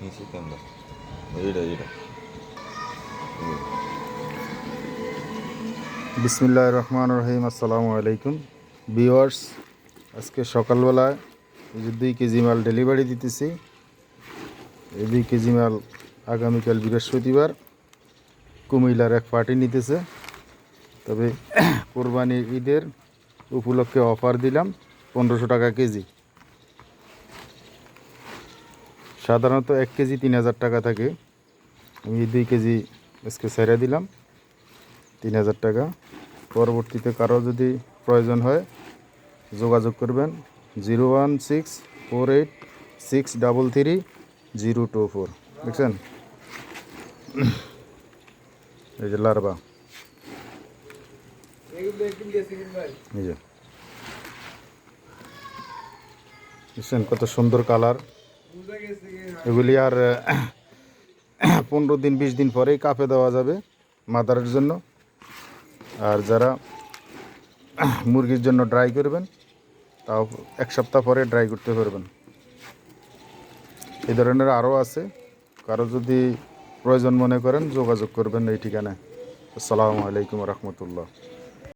নিচে ক্যামেরা এইটা বিসমিল্লাহির রহমানির রহিম। আসসালামু আলাইকুম ভিউয়ার্স। আজকে সকালবেলায় এই যে 2 কেজি মাল ডেলিভারি দিতেছি। এই 2 কেজি মাল আগামীকাল বৃহস্পতিবার কুমিল্লার এক পার্টি নিতেছে। তবে কোরবানি ঈদের উপলক্ষে অফার দিলাম 1500 টাকা কেজি। সাধারণত 1 কেজি 3000 টাকা থাকে, আমি 2 কেজি আজকে ছেড়ে দিলাম 3000 টাকা। পরবর্তীতে কারো যদি প্রয়োজন হয় যোগাযোগ করবেন 01648633024। দেখছেন এই যে লার্বা, এই যে দেখছেন কত সুন্দর কালার। এগুলি আর 15 দিন 20 দিন পরেই কাপে দেওয়া যাবে মাদারের জন্য। আর যারা মুরগির জন্য ড্রাই করবেন তাও 1 সপ্তাহ পরে ড্রাই করতে পারবেন। এই ধরনের আরও আছে, কারো যদি প্রয়োজন মনে করেন যোগাযোগ করবেন এই ঠিকানায়। আসসালামু আলাইকুম রহমতুল্লাহ।